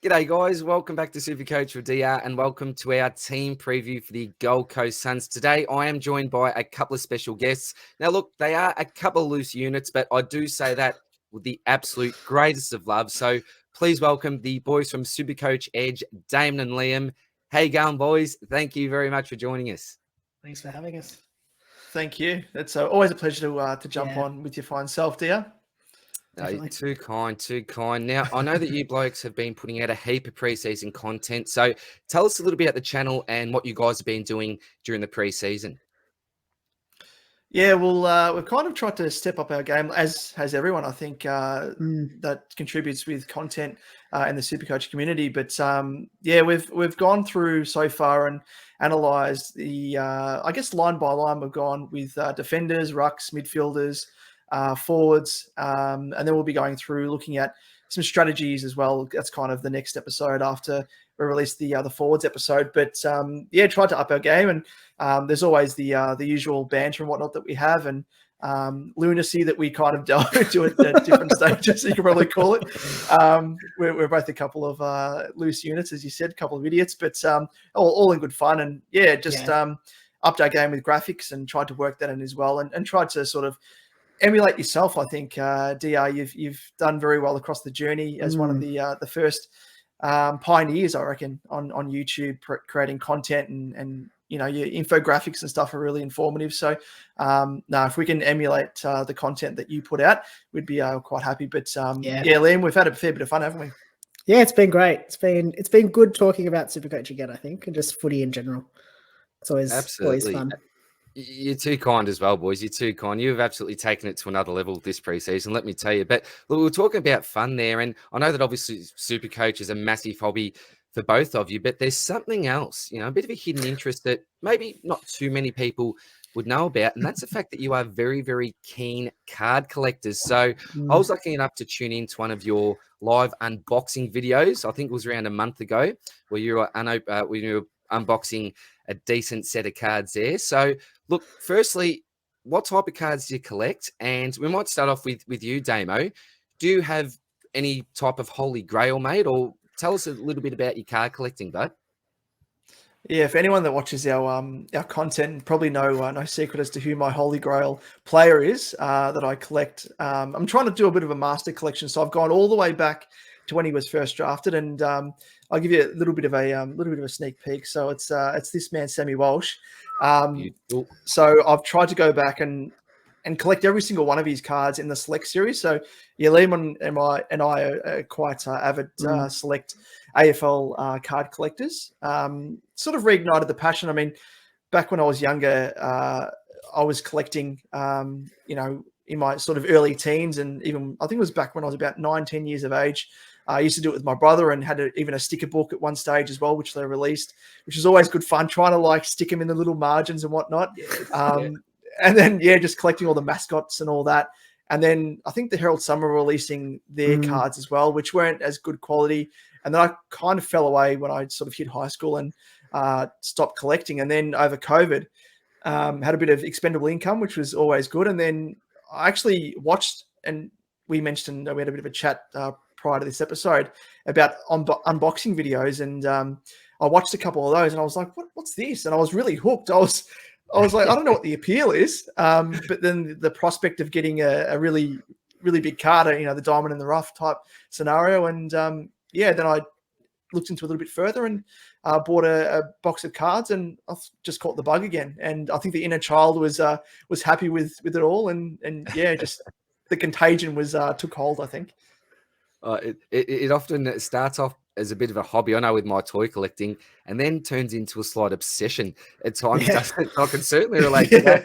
G'day guys, welcome back to SuperCoach with DR and welcome to our team preview for the Gold Coast Suns. Today I am joined by a couple of special guests. Now look, they are a couple of loose units, but I do say that with the absolute greatest of love. So please welcome the boys from SuperCoach Edge, Damon and Liam. How you going, boys? Thank you very much for joining us. Thanks for having us. Thank you. It's always a pleasure to jump on with your fine self, dear. Too kind. Now, I know that you blokes have been putting out a heap of preseason content. So tell us a little bit about the channel and what you guys have been doing during the preseason. Yeah, well, we've kind of tried to step up our game, as has everyone, I think, that contributes with content in the SuperCoach community. But yeah, we've gone through so far and analysed the, I guess, line by line. We've gone with defenders, rucks, midfielders, forwards, and then we'll be going through looking at some strategies as well. That's kind of the next episode after we release the forwards episode. But yeah, tried to up our game, and there's always the usual banter and whatnot that we have, and lunacy that we kind of delve into at different stages, you can probably call it. We're both a couple of loose units, as you said, a couple of idiots, but all in good fun. And yeah, just upped our game with graphics and tried to work that in as well, and tried to sort of emulate yourself. I think, DR, you've done very well across the journey as one of the first pioneers, I reckon, on YouTube creating content, and you know, your infographics and stuff are really informative. So no, if we can emulate the content that you put out, we'd be quite happy. But yeah, Liam, we've had a fair bit of fun, haven't we? Yeah, it's been great. It's been good talking about SuperCoach again, I think, and just footy in general. It's always fun. You're too kind as well, boys. You're too kind. You've absolutely taken it to another level this preseason, let me tell you. But look, we were talking about fun there, and I know that obviously SuperCoach is a massive hobby for both of you, but there's something else, you know, a bit of a hidden interest that maybe not too many people would know about, and that's the fact that you are very, very keen card collectors. So I was lucky enough to tune into one of your live unboxing videos. I think it was around a month ago, where you were unboxing a decent set of cards there. So look, firstly, what type of cards do you collect? And we might start off with you, Damo. Do you have any type of holy grail, mate? Or tell us a little bit about your card collecting, bud. Yeah, for anyone that watches our content, probably no secret as to who my holy grail player is that I collect. I'm trying to do a bit of a master collection, so I've gone all the way back to when he was first drafted, and I'll give you a little bit of a sneak peek. So it's this man, Sammy Walsh. So I've tried to go back and collect every single one of his cards in the Select series. So yeah, Liam and I are quite avid Select AFL card collectors. Sort of reignited the passion. I mean, back when I was younger, I was collecting, you know, in my sort of early teens, and even I think it was back when I was about 9-10 years of age. I used to do it with my brother, and had even a sticker book at one stage as well, which they released, which is always good fun, trying to like stick them in the little margins and whatnot. And then, yeah, just collecting all the mascots and all that. And then I think the Herald Sun were releasing their cards as well, which weren't as good quality. And then I kind of fell away when I sort of hit high school and stopped collecting. And then over COVID, had a bit of expendable income, which was always good. And then I actually watched, and we mentioned, we had a bit of a chat prior to this episode about unboxing videos. And I watched a couple of those, and I was like, what's this? And I was really hooked. I was like, I don't know what the appeal is. But then the prospect of getting a really, really big card, you know, the diamond in the rough type scenario. And yeah, then I looked into it a little bit further and bought a box of cards, and I just caught the bug again. And I think the inner child was happy with it all. And yeah, just the contagion took hold, I think. It often starts off as a bit of a hobby, I know, with my toy collecting, and then turns into a slight obsession at times. Doesn't it? I can certainly relate to that.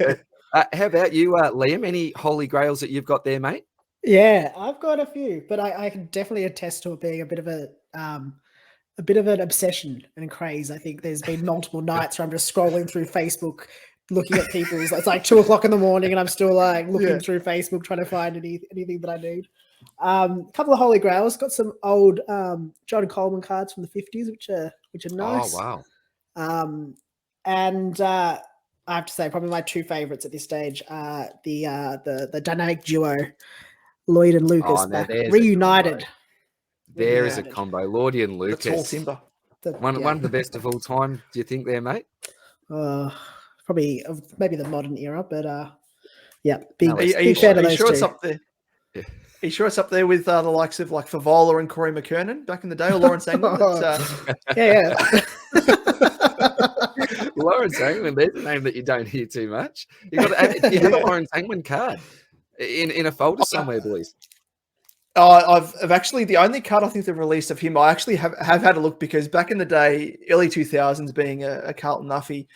But, how about you, Liam? Any holy grails that you've got there, mate? Yeah, I've got a few, but I can definitely attest to it being a bit of an obsession and craze. I think there's been multiple nights where I'm just scrolling through Facebook, looking at people's. It's like 2 o'clock in the morning, and I'm still like looking through Facebook trying to find anything that I need. A couple of holy grails. Got some old John Coleman cards from the 50s, which are nice. Oh wow! And I have to say, probably my two favorites at this stage are the dynamic duo, Lloyd and Lucas, back reunited. There is Yeah. a combo. Lordy and The tall Lucas. timber. One of the best of all time, do you think there, mate? Probably of maybe the modern era, but yeah, No, big, Are you big fan of are you those sure it's two. up there? Are you sure it's up there with the likes of like Favola and Corey McKernan back in the day, or Lawrence Angman? Yeah. Lawrence Angman, there's a name that you don't hear too much. You got to, do you have a Lawrence Angman card in a folder somewhere, boys? I've actually, the only card I think they've released of him, I actually have had a look, because back in the day, early 2000s, being a Carlton Nuffy,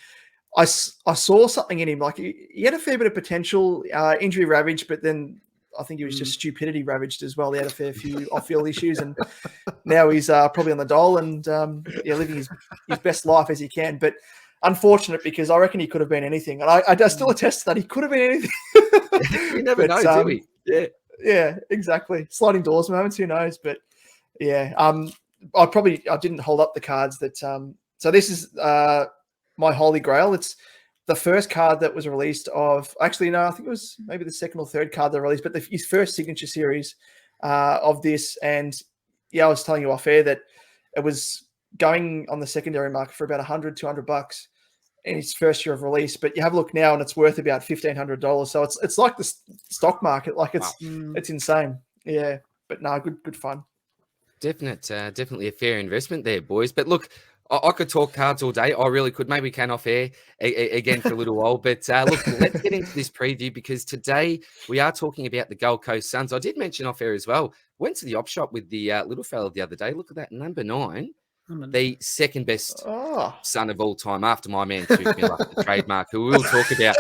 I saw something in him. Like he had a fair bit of potential, injury ravaged, but then I think he was just stupidity ravaged as well. He had a fair few off-field issues, and now he's probably on the dole and living his best life as he can. But unfortunate, because I reckon he could have been anything, and I still attest to that. He could have been anything. You never know, do we? Yeah, exactly. Sliding doors moments, who knows? But yeah, I didn't hold up the cards that. So this is my holy grail. It's the first card that was released of. Actually, no, I think it was maybe the second or third card they released, but his first signature series of this. And yeah, I was telling you off air that it was going on the secondary market for about $100-$200 in its first year of release. But you have a look now, and it's worth about $1,500. So it's like the stock market. Like it's insane. Yeah, but no, good fun. Definitely a fair investment there, boys. But look, I could talk cards all day. I really could. Maybe we can off air again for a little while. But look, let's get into this preview, because today we are talking about the Gold Coast Suns. I did mention off air as well. Went to the op shop with the little fella the other day. Look at that, number 9, the second best son of all time, after my man Tuke Miller, the trademark, who we'll talk about.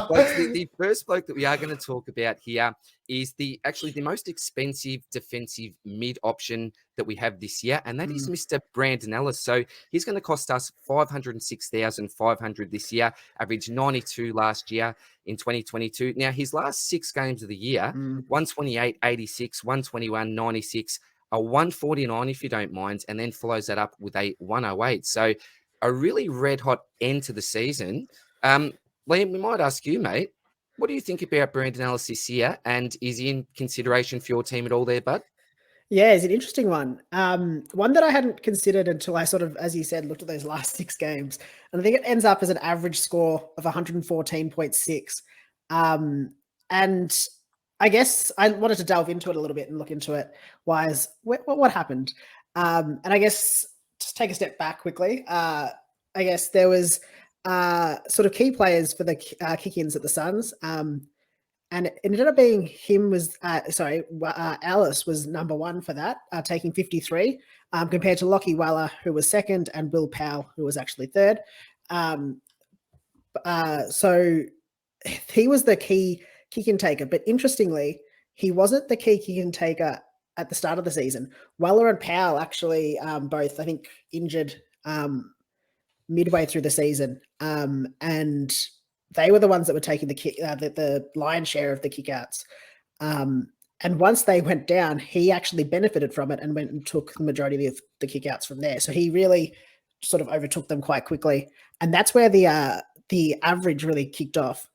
But the first bloke that we are going to talk about here is actually the most expensive defensive mid option that we have this year, and that is Mr. Brandon Ellis. So he's going to cost us $506,500 this year, averaged 92 last year in 2022. Now, his last 6 games of the year, 128, 86, 121, 96, a 149, if you don't mind, and then follows that up with a 108. So a really red-hot end to the season. Liam, we might ask you, mate, what do you think about Brandon Ellis this year, and is he in consideration for your team at all there, bud? Yeah, it's an interesting one. One that I hadn't considered until I sort of, as you said, looked at those last 6 games. And I think it ends up as an average score of 114.6. And I guess I wanted to delve into it a little bit and look into it. What happened? And I guess just take a step back quickly. I guess there was sort of key players for the kick-ins at the Suns. And it ended up being him Alice was number 1 for that, taking 53, compared to Lockie Weller, who was second, and Will Powell, who was actually third. So he was the key kick-in taker. But interestingly, he wasn't the key kick-in taker at the start of the season. Weller and Powell actually both, I think, injured midway through the season. And they were the ones that were taking the lion's share of the kickouts. And once they went down, he actually benefited from it and went and took the majority of the kickouts from there. So he really sort of overtook them quite quickly. And that's where the average really kicked off.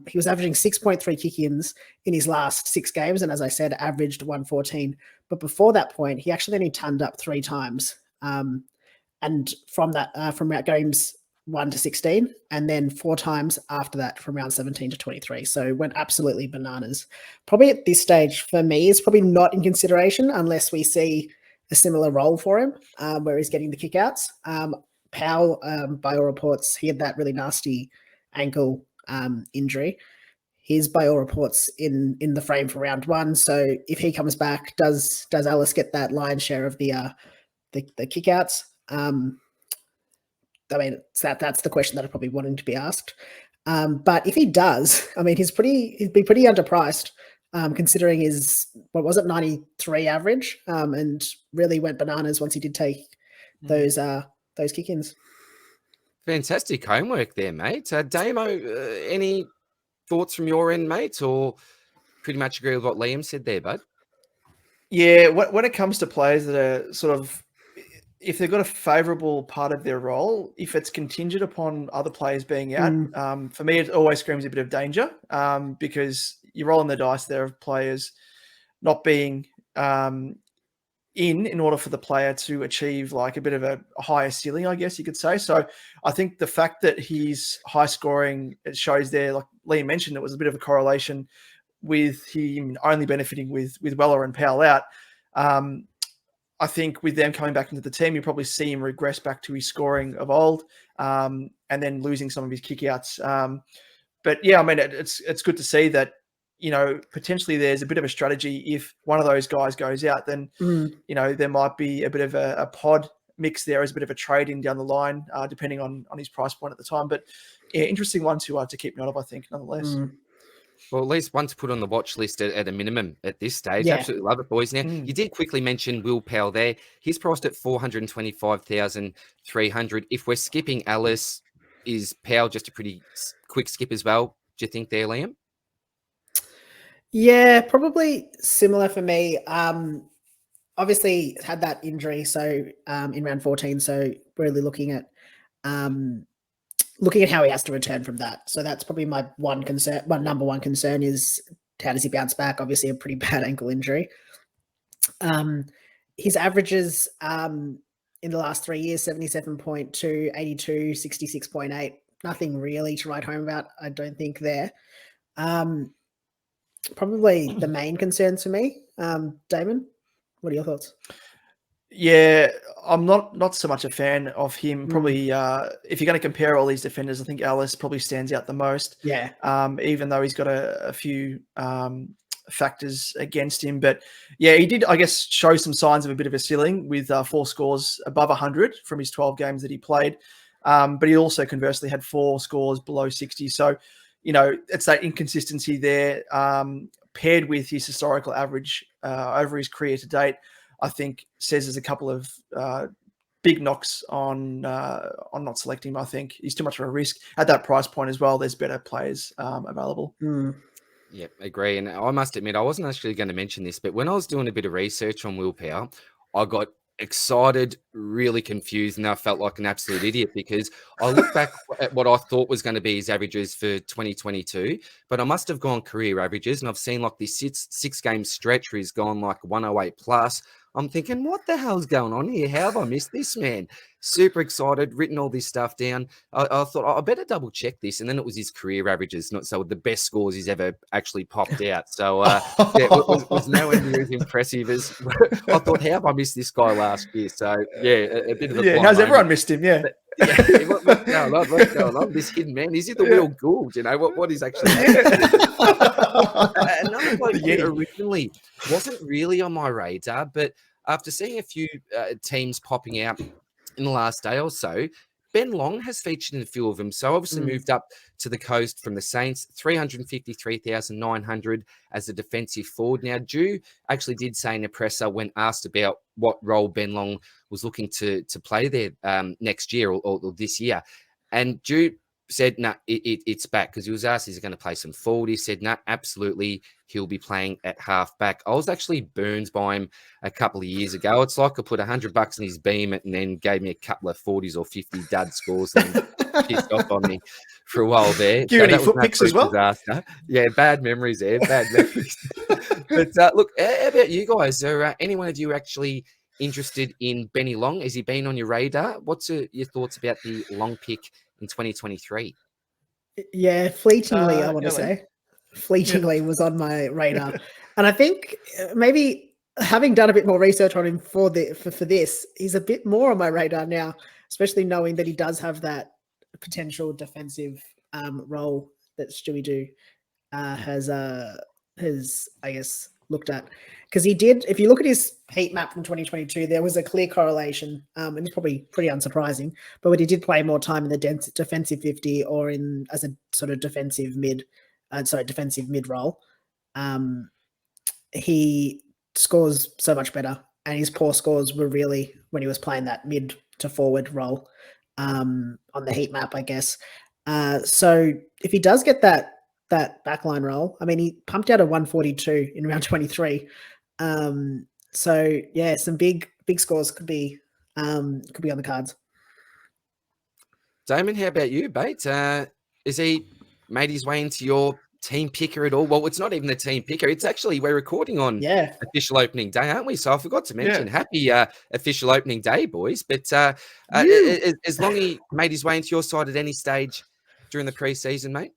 He was averaging 6.3 kick-ins in his last 6 games. And as I said, averaged 114. But before that point, he actually only turned up 3 times. And from that, from games 1 to 16, and then 4 times after that from round 17 to 23. So went absolutely bananas. Probably at this stage for me is probably not in consideration unless we see a similar role for him where he's getting the kickouts. Powell, by all reports, he had that really nasty ankle injury. He's by all reports in the frame for round 1. So if he comes back, does Ellis get that lion's share of the kickouts? I mean, that's the question that I'm probably wanting to be asked. But if he does, I mean, he'd be pretty underpriced, considering his, 93 average, and really went bananas once he did take those kick-ins. Fantastic homework there, mate. Damo, any thoughts from your end, mate, or pretty much agree with what Liam said there, bud? Yeah, when it comes to players that are sort of, if they've got a favourable part of their role, if it's contingent upon other players being out, for me, it always screams a bit of danger, because you're rolling the dice there of players not being in order for the player to achieve like a bit of a higher ceiling, I guess you could say. So I think the fact that he's high scoring, it shows there, like Liam mentioned, it was a bit of a correlation with him only benefiting with Weller and Powell out. I think with them coming back into the team, you probably see him regress back to his scoring of old, and then losing some of his kickouts. But yeah, I mean, it's good to see that, you know, potentially there's a bit of a strategy. If one of those guys goes out, then, you know, there might be a bit of a pod mix there as a bit of a trade in down the line, depending on his price point at the time. But yeah, interesting one to keep note of, I think, nonetheless. Well, at least one to put on the watch list at a minimum at this stage. Yeah. Absolutely love it, boys. Now, you did quickly mention Will Powell there. He's priced at 425,300. If we're skipping Alice, is Powell just a pretty quick skip as well, do you think there, Liam? Yeah, probably similar for me. Obviously had that injury, so in round 14. So really looking at how he has to return from that. So that's probably my one concern. My number one concern is how does he bounce back? Obviously, a pretty bad ankle injury. His averages in the last 3 years: 77.2, 82, 66.8. Nothing really to write home about, I don't think there. Probably the main concerns for me. Damon, what are your thoughts? Yeah, I'm not so much a fan of him. Probably, if you're going to compare all these defenders, I think Alice probably stands out the most. Yeah. Even though he's got a few factors against him, but yeah, he did, I guess, show some signs of a bit of a ceiling with 4 scores above 100 from his 12 games that he played. But he also conversely had 4 scores below 60. So, you know, it's that inconsistency there, paired with his historical average over his career to date. I think says there's a couple of big knocks on not selecting him. I think he's too much of a risk at that price point as well. There's better players available. Yeah, agree. And I must admit, I wasn't actually going to mention this, but when I was doing a bit of research on Will Powell, I got excited, really confused, and I felt like an absolute idiot because I looked back at what I thought was going to be his averages for 2022, but I must have gone career averages, and I've seen like this six game stretch where he's gone like 108 plus. I'm thinking, what the hell's going on here? How have I missed this, man? Super excited, written all this stuff down. I thought, I better double check this. And then it was his career averages, not so the best scores he's ever actually popped out. So, yeah, it was nowhere near as impressive as I thought. How have I missed this guy last year? So, yeah, a bit of a how's everyone missed him? Yeah. But, yeah, what's going on? What's going on? This hidden man, is he the real Gould? You know, what is actually another bloke that originally wasn't really on my radar, but after seeing a few teams popping out in the last day or so, Ben Long has featured in a few of them. So obviously moved up to the coast from the Saints, 353,900 as a defensive forward. Now, Drew actually did say in a presser when asked about what role Ben Long was looking to play there next year or this year. And Drew said, no, it's back, because he was asked, is he going to play some forward? He said, no, absolutely. He'll be playing at half back. I was actually burned by him a couple of years ago. It's like I put $100 in his beam and then gave me a couple of 40s or 50 dud scores and pissed off on me for a while there. Give you any foot picks as well? Disaster. Yeah, bad memories there. Bad memories. But look, how about you guys? Are any one of you actually interested in Benny Long? Has he been on your radar? What's your thoughts about the Long pick in 2023? Yeah, fleetingly, I want to say. Fleetingly was on my radar. And I think maybe having done a bit more research on him for this, he's a bit more on my radar now, especially knowing that he does have that potential defensive role that Stewie Doo has, I guess, looked at. Because he did, if you look at his heat map from 2022, there was a clear correlation, and it's probably pretty unsurprising, but when he did play more time in the defensive 50 or in as a sort of defensive mid role, he scores so much better, and his poor scores were really when he was playing that mid to forward role on the heat map, I guess. So if he does get that backline role, I mean, he pumped out a 142 in round 23. So yeah, some big scores could be on the cards. Damon, how about you, Bate? Is he made his way into your team picker at all? Well, it's not even the team picker. It's actually, we're recording on official opening day, aren't we? So I forgot to mention, happy official opening day, boys. But as long as he made his way into your side at any stage during the preseason, mate?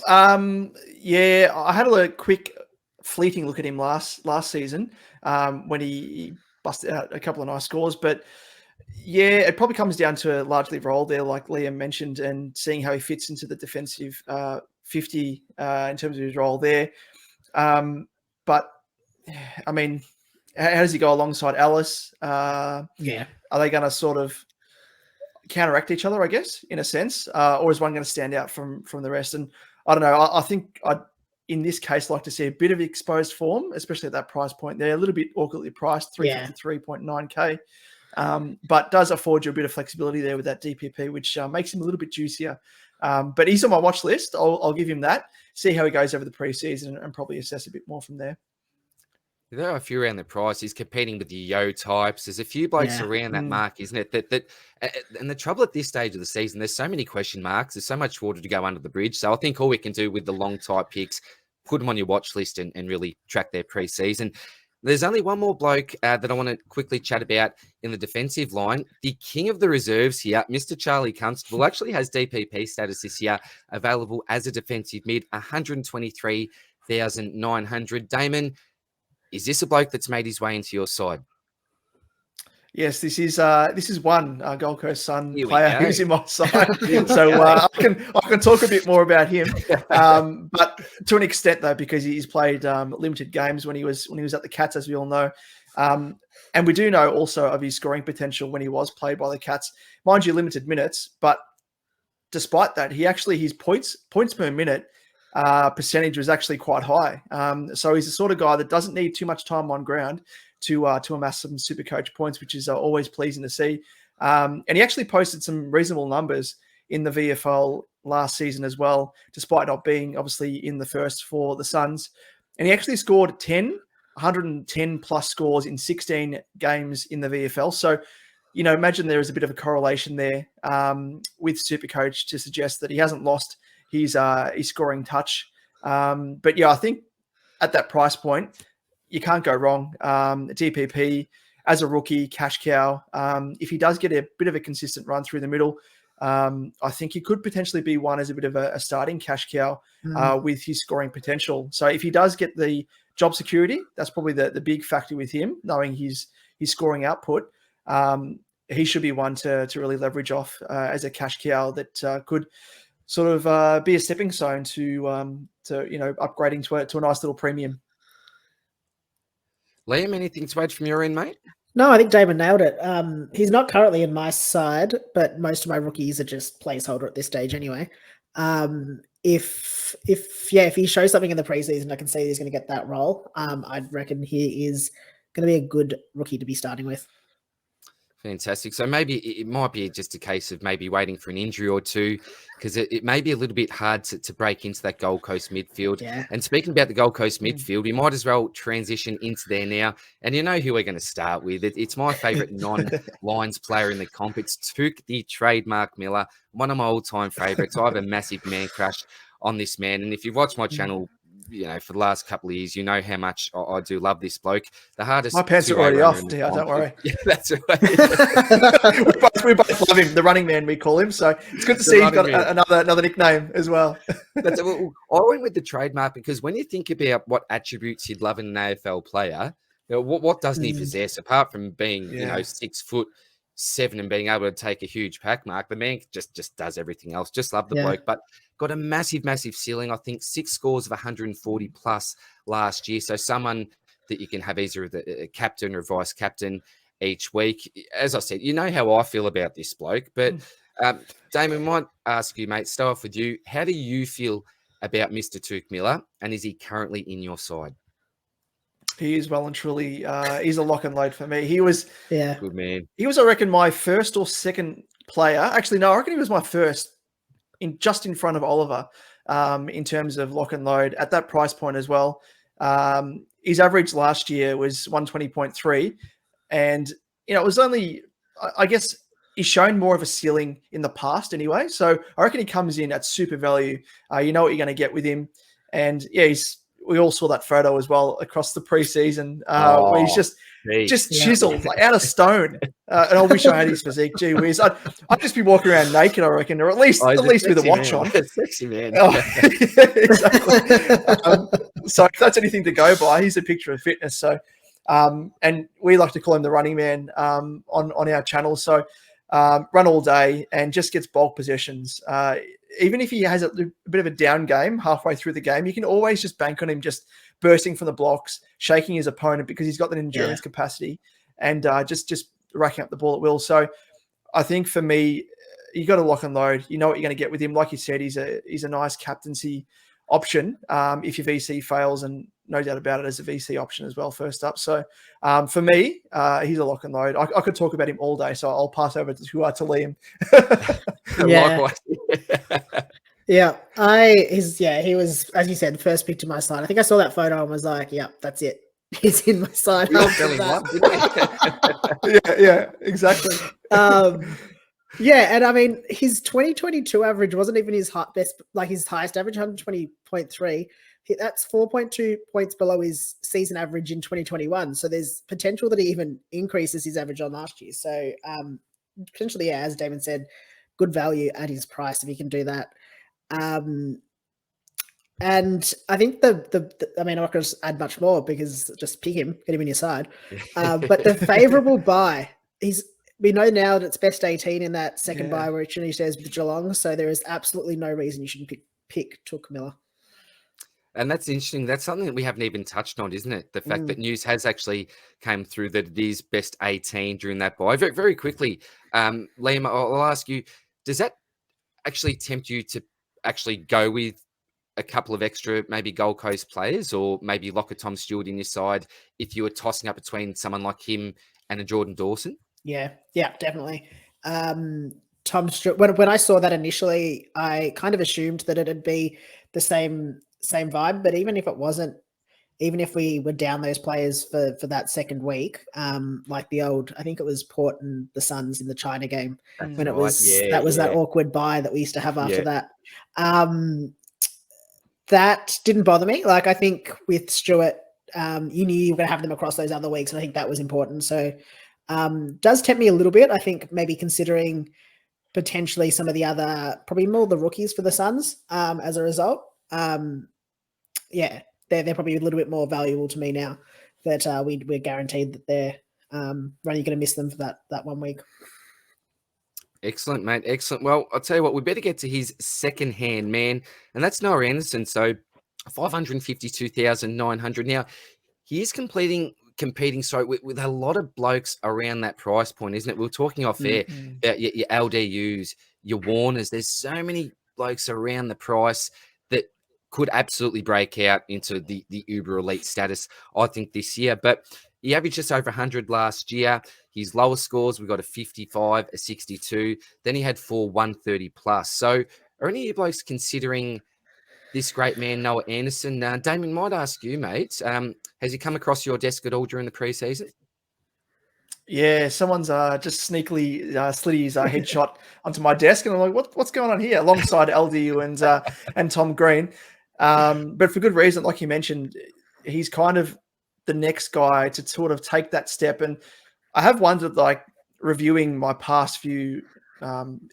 Yeah, I had a quick fleeting look at him last season when he busted out a couple of nice scores. But yeah, it probably comes down to a largely role there, like Liam mentioned, and seeing how he fits into the defensive 50 in terms of his role there. But I mean, how does he go alongside Alice? Are they going to sort of counteract each other, I guess, in a sense, or is one going to stand out from the rest? And I don't know. I think I'd, in this case, like to see a bit of exposed form, especially at that price point there, a little bit awkwardly priced, 353.9K. But does afford you a bit of flexibility there with that DPP, which makes him a little bit juicier. But he's on my watch list. I'll give him that, see how he goes over the preseason and probably assess a bit more from there. There are a few around the price. He's competing with the Yo types. There's a few blokes around that mark, isn't it? And the trouble at this stage of the season, there's so many question marks. There's so much water to go under the bridge. So I think all we can do with the long type picks, put them on your watch list and really track their preseason. There's only one more bloke that I want to quickly chat about in the defensive line. The king of the reserves here, Mr. Charlie Constable, actually has DPP status this year, available as a defensive mid, 123,900. Damon, is this a bloke that's made his way into your side? Yes, this is one Gold Coast Sun player who's in my side. So I can talk a bit more about him, but to an extent though, because he's played limited games when he was at the Cats, as we all know, and we do know also of his scoring potential when he was played by the Cats. Mind you, limited minutes, but despite that, his points per minute percentage was actually quite high. So he's the sort of guy that doesn't need too much time on ground to amass some SuperCoach points, which is always pleasing to see. And he actually posted some reasonable numbers in the VFL last season as well, despite not being obviously in the first for the Suns. And he actually scored 110 plus scores in 16 games in the VFL. So, imagine there is a bit of a correlation there with SuperCoach to suggest that he hasn't lost his scoring touch. But yeah, I think at that price point, you can't go wrong. DPP as a rookie, cash cow. If he does get a bit of a consistent run through the middle, I think he could potentially be one as a bit of a starting cash cow with his scoring potential. So if he does get the job security, that's probably the big factor with him, knowing his scoring output. He should be one to really leverage off as a cash cow that could sort of be a stepping stone to upgrading to a nice little premium. Liam, anything to add from your end, mate? No, I think Damon nailed it. He's not currently in my side, but most of my rookies are just placeholder at this stage anyway. If he shows something in the preseason, I can see he's going to get that role. I'd reckon he is going to be a good rookie to be starting with. Fantastic. So maybe it might be just a case of maybe waiting for an injury or two, because it may be a little bit hard to break into that Gold Coast midfield. Yeah. And speaking about the Gold Coast midfield, we might as well transition into there now. And you know who we're going to start with. It's my favourite non-Lions player in the comp. It's Took the Trademark Miller, one of my all-time favourites. I have a massive man crush on this man. And if you've watched my channel, for the last couple of years, you know how much I do love this bloke. The hardest. My pants are already off, Dio, don't worry. Yeah, that's right. we both love him, the running man, we call him. So it's good to see he's got another nickname as well. I went with the trademark because when you think about what attributes you'd love in an AFL player, what doesn't he possess apart from being 6'7" and being able to take a huge pack mark? The man just does everything else. Just love the bloke, but got a massive ceiling. I think 6 scores of 140 plus last year. So someone that you can have either a captain or vice captain each week. As I said, you know how I feel about this bloke. But Damon, might ask you, mate, start off with you. How do you feel about Mr. Took Miller, and is he currently in your side? He is well and truly. He's a lock and load for me. He was good man. He was, I reckon, my first or second player. Actually, no, I reckon he was my first, just in front of Oliver, in terms of lock and load at that price point as well. His average last year was 120.3, and it was only, I guess, he's shown more of a ceiling in the past anyway. So I reckon he comes in at super value. You know what you're going to get with him. And yeah, we all saw that photo as well across the preseason where he's just chiseled, like out of stone. And I wish I had his physique. Gee whiz. I'd just be walking around naked, I reckon, or at least with a watch on. Sexy man. Yeah, exactly. So if that's anything to go by, he's a picture of fitness. So, and we like to call him the running man on our channel. So run all day and just gets bulk possessions. Even if he has a bit of a down game halfway through the game, you can always just bank on him just bursting from the blocks, shaking his opponent because he's got that endurance capacity, and just racking up the ball at will. So I think for me, you got to lock and load. You know what you're going to get with him. Like you said, he's a nice captaincy option if your VC fails, and no doubt about it, as a VC option as well first up. So for me, he's a lock and load. I could talk about him all day, so I'll pass over to Liam. Likewise. He was, as you said, first pick to my side. I think I saw that photo and was like, yeah, that's it. He's in my side. Yeah, exactly. Yeah, and I mean, his 2022 average wasn't even his highest average, 120.3. That's 4.2 points below his season average in 2021. So there's potential that he even increases his average on last year. So potentially, yeah, as Damon said, good value at his price if he can do that. And I think I mean, I'm not going to add much more because just pick him, get him in your side. But the favourable buy, we know now that it's best 18 in that second buy where Trinity shares with Geelong. So there is absolutely no reason you shouldn't pick Touk Miller. And that's interesting. That's something that we haven't even touched on, isn't it? The fact that news has actually came through that it is best 18 during that buy. Very, very quickly, Liam, I'll ask you, does that actually tempt you to actually go with a couple of extra maybe Gold Coast players, or maybe lock a Tom Stewart in your side if you were tossing up between someone like him and a Jordan Dawson? Yeah, definitely. Tom Stewart, when I saw that initially, I kind of assumed that it'd be the same vibe, but even if it wasn't, even if we were down those players for that second week, like the old, I think it was Port and the Suns in the China game, when it was that awkward buy that we used to have after that. That didn't bother me. Like, I think with Stewart, you knew you were going to have them across those other weeks, and I think that was important. So does tempt me a little bit. I think maybe considering potentially some of the other, probably more the rookies for the Suns as a result. They're probably a little bit more valuable to me now that we're guaranteed that they're only going to miss them for that 1 week. Excellent, mate. Excellent. Well, I'll tell you what, we better get to his second-hand man, and that's Noah Anderson. So 552,900. Now, he is competing with a lot of blokes around that price point, isn't it? We were talking off air about your LDUs, your Warners. There's so many blokes around the price that could absolutely break out into the uber elite status, I think, this year. But he averaged just over 100 last year. His lowest scores, we got a 55, a 62. Then he had 4 130 plus. So are any of you blokes considering this great man, Noah Anderson? Damon, might ask you, mate. Has he come across your desk at all during the preseason? Yeah, someone's just sneakily slid his headshot onto my desk, and I'm like, what's going on here? Alongside LDU and Tom Green. But for good reason, like you mentioned, he's kind of the next guy to sort of take that step. And I have wondered, like, reviewing my past few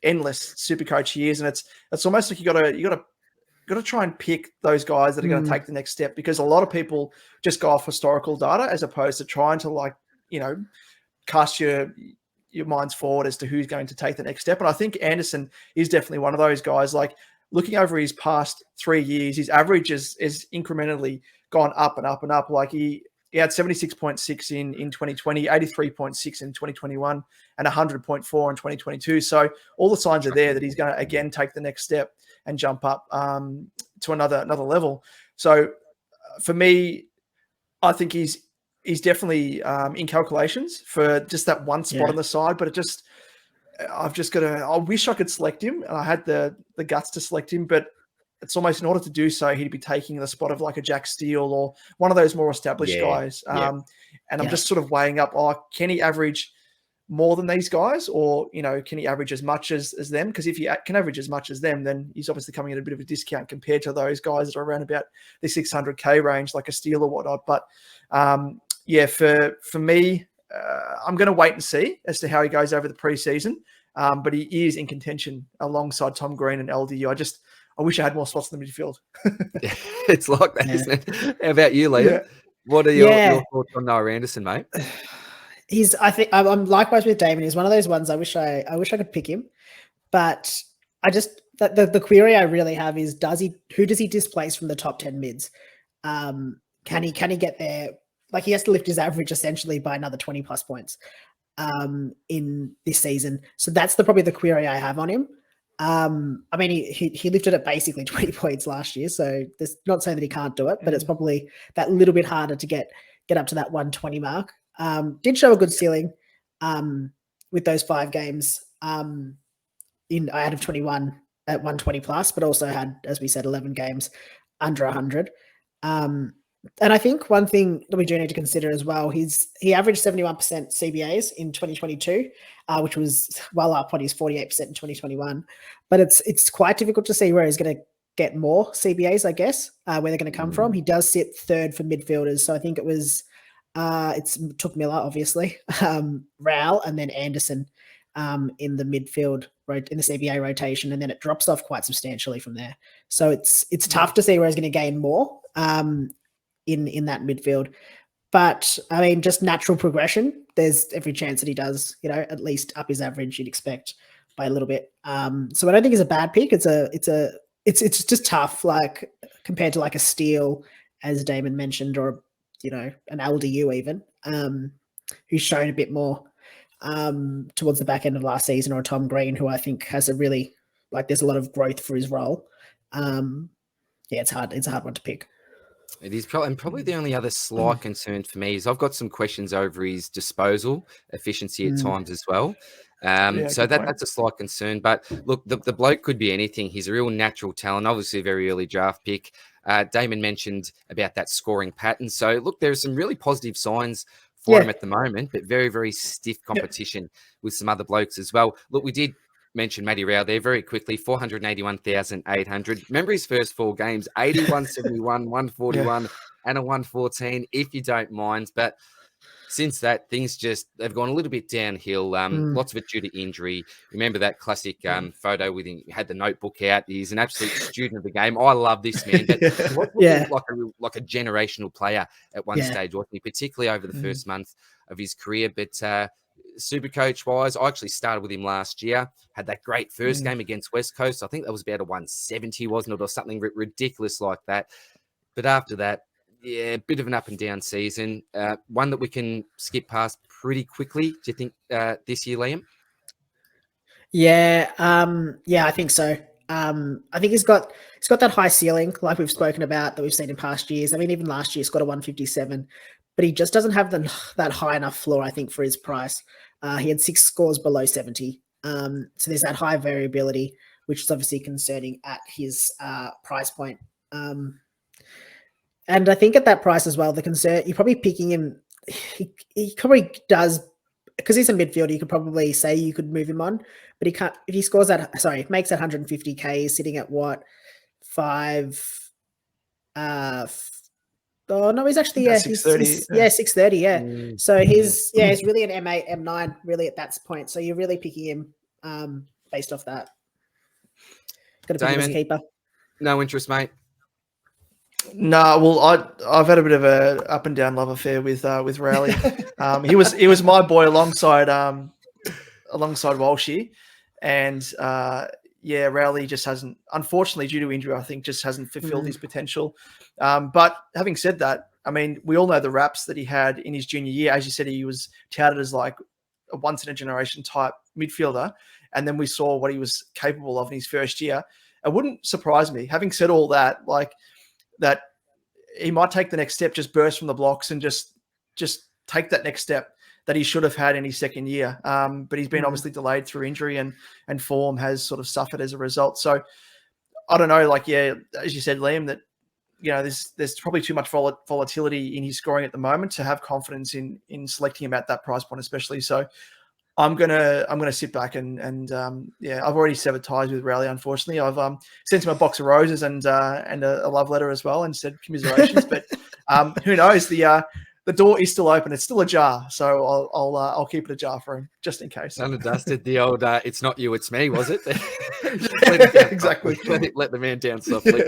endless SuperCoach years, and it's almost like you got to try and pick those guys that are going to take the next step, because a lot of people just go off historical data as opposed to trying to, like, cast your minds forward as to who's going to take the next step. And I think Anderson is definitely one of those guys. Like, looking over his past 3 years, his average is incrementally gone up and up and up. Like, he had 76.6 in 2020, 83.6 in 2021, and 100.4 in 2022. So all the signs are there that he's going to, again, take the next step and jump up to another level. So for me, I think he's definitely in calculations for just that one spot on the side, but I wish I could select him, and I had the guts to select him, but it's almost, in order to do so, he'd be taking the spot of like a Jack Steele or one of those more established guys. And I'm just sort of weighing up, can he average more than these guys, or can he average as much as them? Because if he can average as much as them, then he's obviously coming at a bit of a discount compared to those guys that are around about the 600K range, like a Steele or whatnot. But for me, I'm going to wait and see as to how he goes over the preseason. But he is in contention alongside Tom Green and LDU. I wish I had more spots in the midfield. It's like that, isn't it? How about you, Liam? Yeah. What are your thoughts on Noah Anderson, mate? I think I'm likewise with Damon. He's one of those ones I wish I could pick him, but the query I really have is who does he displace from the top 10 mids? Can he get there? Like, he has to lift his average essentially by another 20 plus points in this season. So that's probably the query I have on him. I mean, he lifted it basically 20 points last year, so there's not saying that he can't do it, but it's probably that little bit harder to get up to that 120 mark. Did show a good ceiling with those 5 games out of 21 at 120 plus, but also had, as we said, 11 games under 100. And I think one thing that we do need to consider as well, he averaged 71% CBAs in 2022, which was well up on his 48% in 2021. But it's quite difficult to see where he's going to get more CBAs, I guess, where they're going to come from. He does sit third for midfielders, so I think it took Miller, obviously, Rowell, and then Anderson in the midfield, in the CBA rotation, and then it drops off quite substantially from there. So it's tough to see where he's going to gain more in that midfield. But I mean, just natural progression, there's every chance that he does, at least up his average, you'd expect, by a little bit. So I don't think it's a bad pick. It's just tough, like compared to like a Steele, as Damon mentioned, or an LDU even, who's shown a bit more towards the back end of last season, or Tom Green, who I think has there's a lot of growth for his role. It's hard. It's a hard one to pick. It is probably the only other slight concern for me is I've got some questions over his disposal efficiency at times as well. So that's a slight concern. But look, the bloke could be anything. He's a real natural talent, obviously a very early draft pick. Damon mentioned about that scoring pattern. So look, there are some really positive signs for him at the moment, but very, very stiff competition with some other blokes as well. Look, we did mention Matty Rowell there very quickly, 481,800. Remember his first 4 games, 81, 71, 141, and a 114, if you don't mind. But since that, they've gone a little bit downhill. Lots of it due to injury. Remember that classic photo with him, had the notebook out. He's an absolute student of the game. I love this man. But he was like a generational player at one stage, wasn't he? Particularly over the first month of his career. But SuperCoach wise, I actually started with him last year. Had that great first game against West Coast. I think that was about a 170, wasn't it, or something ridiculous like that. But after that, a bit of an up and down season. One that we can skip past pretty quickly. Do you think this year, Liam? Yeah, I think so. I think he's got that high ceiling, like we've spoken about, that we've seen in past years. I mean, even last year, he's got a 157, but he just doesn't have that high enough floor, I think, for his price. He had 6 scores below 70. So there's that high variability, which is obviously concerning at his price point. And I think at that price as well, the concern, you're probably picking him, he probably does, because he's a midfielder, you could probably say you could move him on, but he can't, if he makes that 150K, he's sitting at what, 5, oh no, he's actually, 630. 630, So he's really an M8, M9, really at that point. So you're really picking him based off that. Got to pick him as a keeper. No interest, mate. No, well, I've had a bit of a up and down love affair with Rowley. He was my boy alongside Walshy, and Rowley just hasn't, unfortunately, due to injury, I think just hasn't fulfilled his potential. But having said that, I mean, we all know the raps that he had in his junior year. As you said, he was touted as like a once in a generation type midfielder, and then we saw what he was capable of in his first year. It wouldn't surprise me, having said all that, that he might take the next step, just burst from the blocks and just take that next step that he should have had in his second year. But he's been obviously delayed through injury, and form has sort of suffered as a result. So I don't know, as you said, Liam, that, there's probably too much volatility in his scoring at the moment to have confidence in selecting him at that price point, especially. So I'm gonna sit back and I've already severed ties with Rowley. Unfortunately, I've sent him a box of roses and a love letter as well, and said commiserations. But who knows? The door is still open. It's still ajar, so I'll keep it ajar for him just in case. Done and dusted. The old "it's not you, it's me," was it? Exactly. Let the man down softly.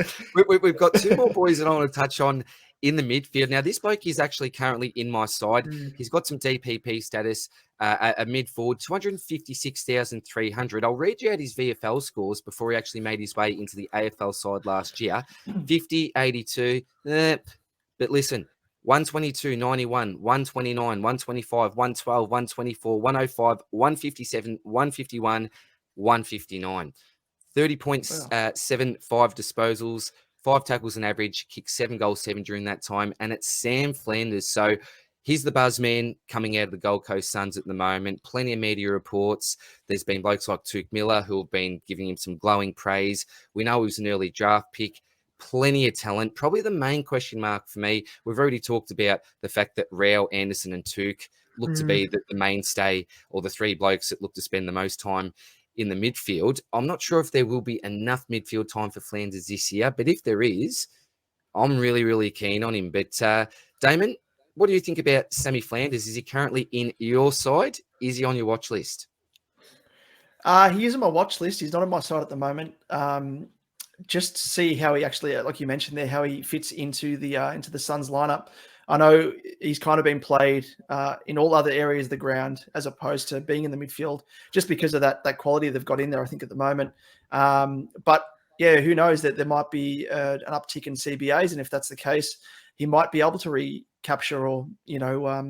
We've got two more boys that I want to touch on in the midfield. Now, this bloke is actually currently in my side. He's got some DPP status, a mid forward, 256,300. I'll read you out his VFL scores before he actually made his way into the AFL side last year. 50, 82. But listen, 122, 91, 129, 125, 112, 124, 105, 157, 151, 159. 30 points, 7, 5 disposals, 5 tackles on average, kicked 7 goals, 7 during that time. And it's Sam Flanders. So he's the buzz man coming out of the Gold Coast Suns at the moment. Plenty of media reports. There's been blokes like Tuke Miller who have been giving him some glowing praise. We know he was an early draft pick. Plenty of talent. Probably the main question mark for me, we've already talked about the fact that Rao, Anderson and Tuke look to be the mainstay, or the three blokes that look to spend the most time in the midfield. I'm not sure if there will be enough midfield time for Flanders this year, but if there is, I'm really, really keen on him. But Damon, what do you think about Sammy Flanders? Is he currently in your side? Is he on your watch list? He is on my watch list. He's not on my side at the moment. Just to see how he actually, like you mentioned there, how he fits into the Suns lineup. I know he's kind of been played in all other areas of the ground as opposed to being in the midfield, just because of that quality they've got in there, I think, at the moment. But yeah, who knows, that there might be an uptick in CBAs, and if that's the case, he might be able to recapture or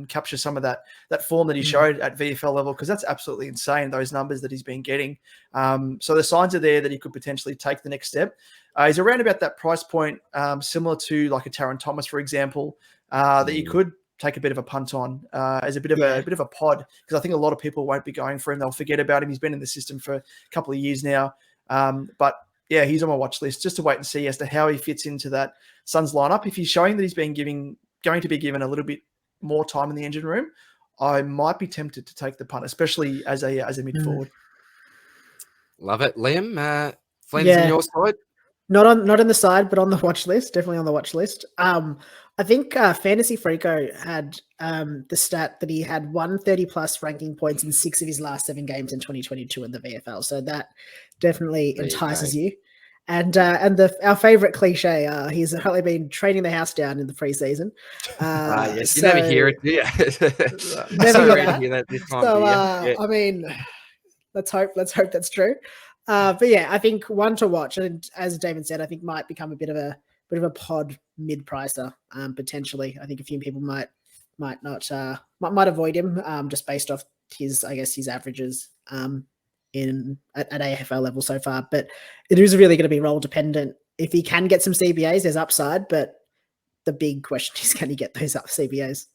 capture some of that form that he showed at VFL level, because that's absolutely insane, those numbers that he's been getting. So the signs are there that he could potentially take the next step. He's around about that price point, similar to like a Taron Thomas, for example, that you could take a bit of a punt on as a bit of a pod, because I think a lot of people won't be going for him. They'll forget about him. He's been in the system for a couple of years now. But yeah, he's on my watch list, just to wait and see as to how he fits into that Suns lineup. If he's showing that he's going to be given a little bit more time in the engine room, I might be tempted to take the punt, especially as a mid forward. Love it. Liam, Flanders on your side? Not on the side, but on the watch list. Definitely on the watch list. I think Fantasy Freako had the stat that he had 130 plus ranking points in 6 of his last 7 games in 2022 in the VFL. So that definitely entices you. And our favorite cliche, he's only been training the house down in the preseason. Yes, you never hear it, do you? Never hear that this time so, of year. I mean, let's hope that's true. But yeah, I think one to watch, and as Damon said, I think might become a bit of a pod mid-pricer potentially. I think a few people might avoid him just based off his averages at AFL level so far. But it is really going to be role dependent. If he can get some CBAs, there's upside, but the big question is, can he get those CBAs?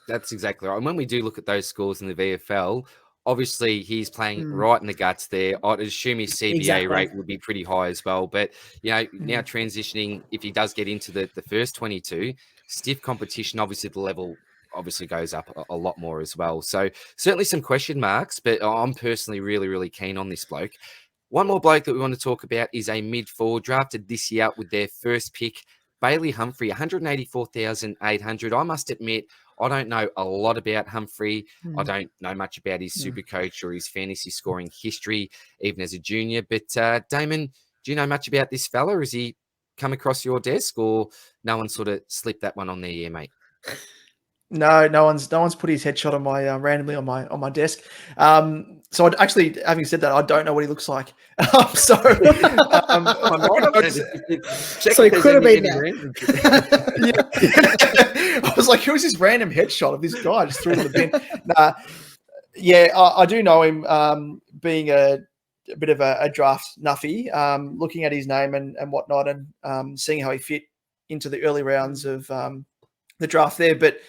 That's exactly right. And when we do look at those scores in the VFL, obviously he's playing right in the guts there. I'd assume his CBA rate would be pretty high as well. But, now transitioning, if he does get into the first 22, stiff competition, obviously the level obviously goes up a lot more as well. So certainly some question marks, but I'm personally really, really keen on this bloke. One more bloke that we want to talk about is a mid-forward drafted this year with their first pick, Bailey Humphrey, 184,800. I must admit, I don't know a lot about Humphrey. I don't know much about his SuperCoach or his fantasy scoring history, even as a junior. But Damon, do you know much about this fella? Has he come across your desk, or no one sort of slipped that one on there, mate? No one's put his headshot on my randomly on my desk. So I'd actually, having said that, I don't know what he looks like. So it could have been that. I was like, who's this random headshot of this guy? Just threw it in the bin. I do know him, being a bit of a draft nuffy, looking at his name and whatnot, and seeing how he fit into the early rounds of the draft there. But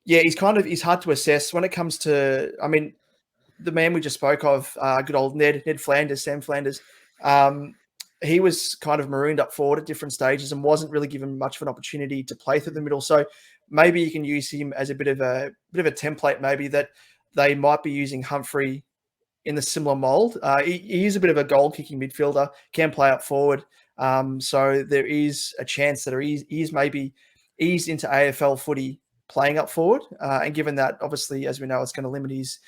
yeah, he's hard to assess when it comes to, I mean, the man we just spoke of, good old Ned Flanders, Sam Flanders. He was kind of marooned up forward at different stages and wasn't really given much of an opportunity to play through the middle. So maybe you can use him as a bit of a template, maybe that they might be using Humphrey in the similar mold. He is a bit of a goal-kicking midfielder, can play up forward. So there is a chance that he is maybe eased into AFL footy playing up forward. And given that, obviously, as we know, it's going to limit his